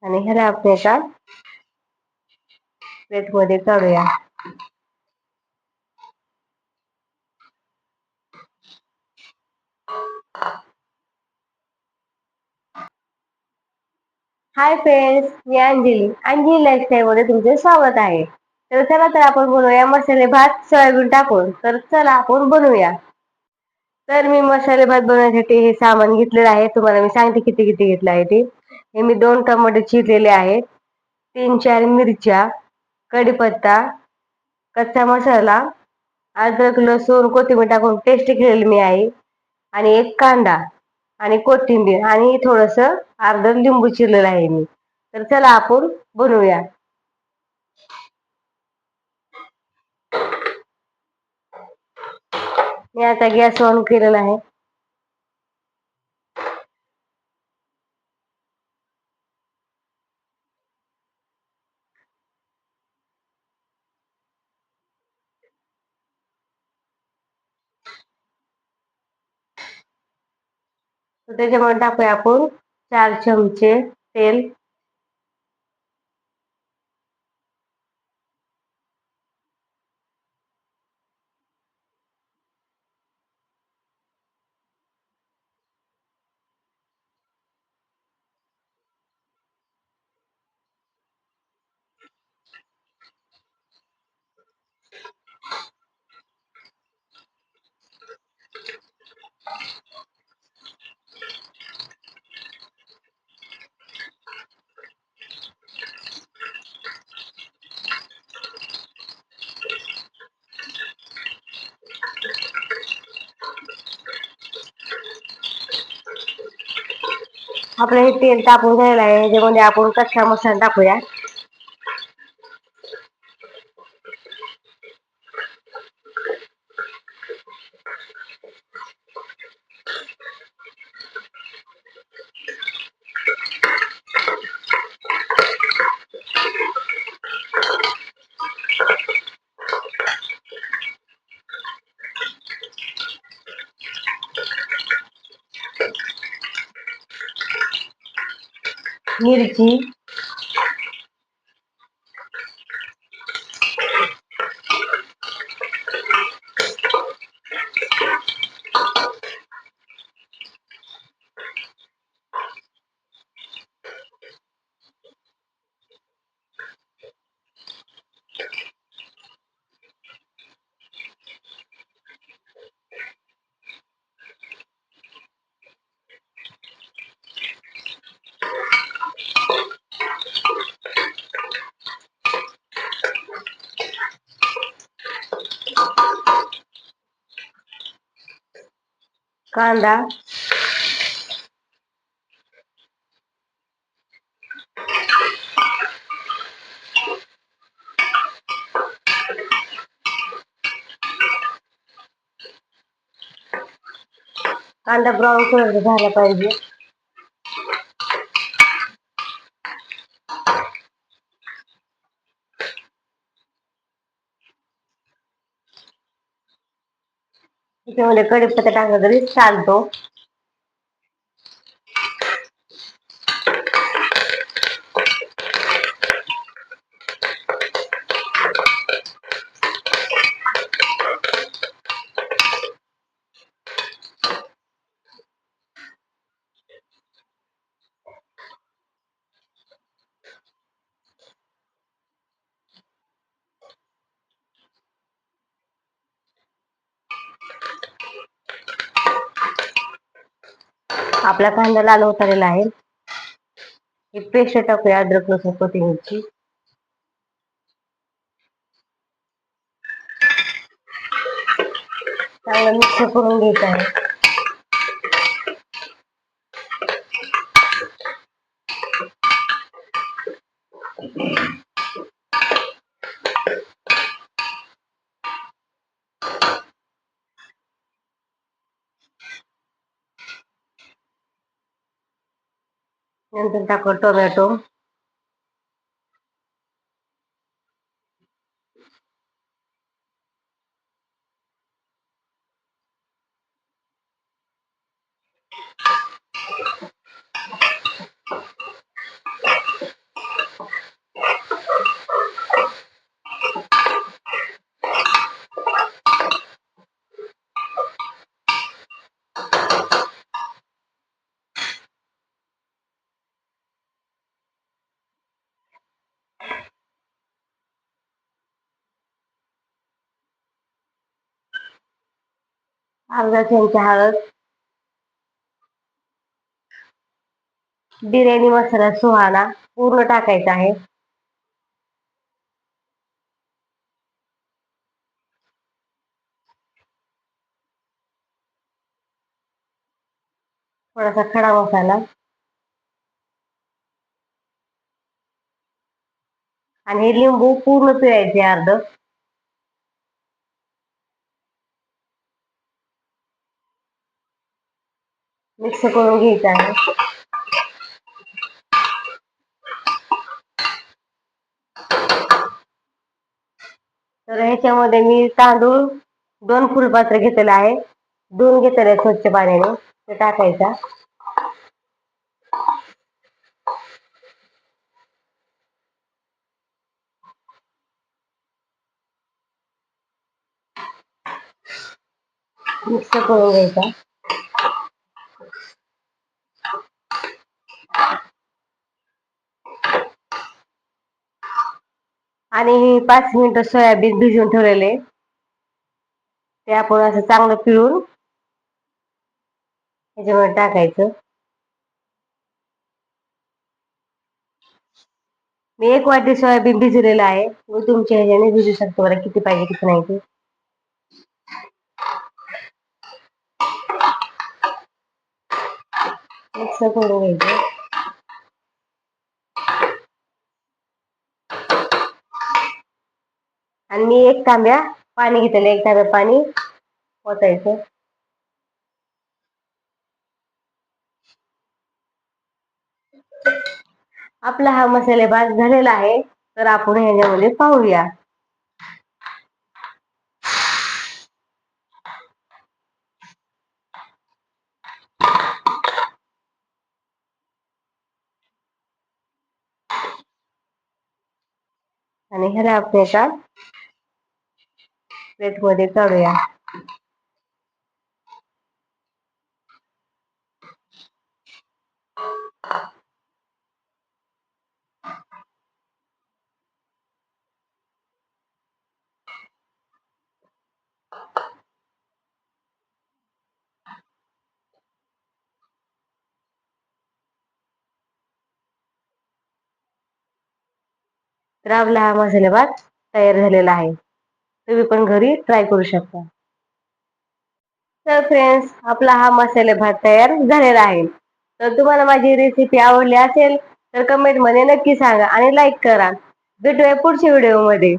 आणि ह्याला आपण एका प्लेट मध्ये काढूया. हाय फ्रेंड्स, मी अंजली लाईफस्टाईल मध्ये तुमचे स्वागत आहे. तर चला तर आपण बनवूया मसाले भात सोयाबीन टाकून. तर चला आपण बनवूया. तर मी मसाले भात बनवण्यासाठी हे सामान घेतलेलं आहे. तुम्हाला मी सांगते किती किती घेतलं आहे ते. हे मी 2 टमाटे चिरलेले आहेत, 3-4 मिरच्या, कढीपत्ता, कच्चा मसाला, अद्रक लसूण कोथिंबीर टाकून पेस्ट केलेली मी आहे, आणि एक कांदा आणि कोथिंबीर आणि थोडस अर्ध लिंबू चिरलेलं आहे मी. तर चला आपण बनवूया. मी आता गॅस ऑन केलेला आहे. तर त्याच्यामध्ये टाकूया आपण 4 चमचे तेल. आपलं हे तेल तापून झालेलं आहे. ह्याच्यामध्ये आपण कच्चा मसाला टाकूया. मिरची, कांदा, कांदा ब्राऊन कलर झाला पाहिजे. त्याच्यामध्ये कढीपत्ता टाकला तरी चालतो. आपला कांदा लाल होतालेला आहे. ही पेस्ट टाकूया अद्रक लसूण कोथिंबीरची. चांगलं मिक्स करून घ्यायचं आहे. नंतर टाकू टोमॅटो, अर्धा चमचा हळद, बिर्याणी मसाला सुहाना पूर्ण टाकायचा आहे. थोडासा खडा मसाला आणि हे लिंबू पूर्ण पिळायचे अर्ध. मिक्स करून घ्यायचं आहे. तर ह्याच्यामध्ये मी तांदूळ 2 फुलपात्र घेतलेले आहे. धुवून घेतलेले आहे स्वच्छ पाण्याने. ते टाकायचा. मिक्स करून घ्यायचा. आणि 5 मिनिटं सोयाबीन भिजवून ठेवलेले ते आपण असं चांगलं पिळून ह्याच्यामध्ये टाकायचं. मी 1 वाटी सोयाबीन भिजवलेलं आहे. मी तुमच्या ह्याच्याने भिजू शकतो बरं किती पाहिजे किती नाही ते. मिक्स करून घ्यायचं. आणि मी 1 तांब्या पाणी घेतलेलं, 1 तांब्या पाणी ओतायचं. आपला हा मसाले भात झालेला आहे. तर आपण ह्याच्यामध्ये पाहूया. आणि ह्याला आपण एका प्लेटमध्ये काढूया. तर आपला हा मसाले भात तयार झालेला आहे. तुम्ही पण घरी ट्राय करू शकता. तर फ्रेंड्स, आपला हा मसाले भात तयार झालेला आहे. तर तुम्हाला माझी रेसिपी आवडली असेल तर कमेंट मध्ये नक्की सांगा आणि लाईक करा. भेटूया पुढच्या व्हिडिओ मध्ये.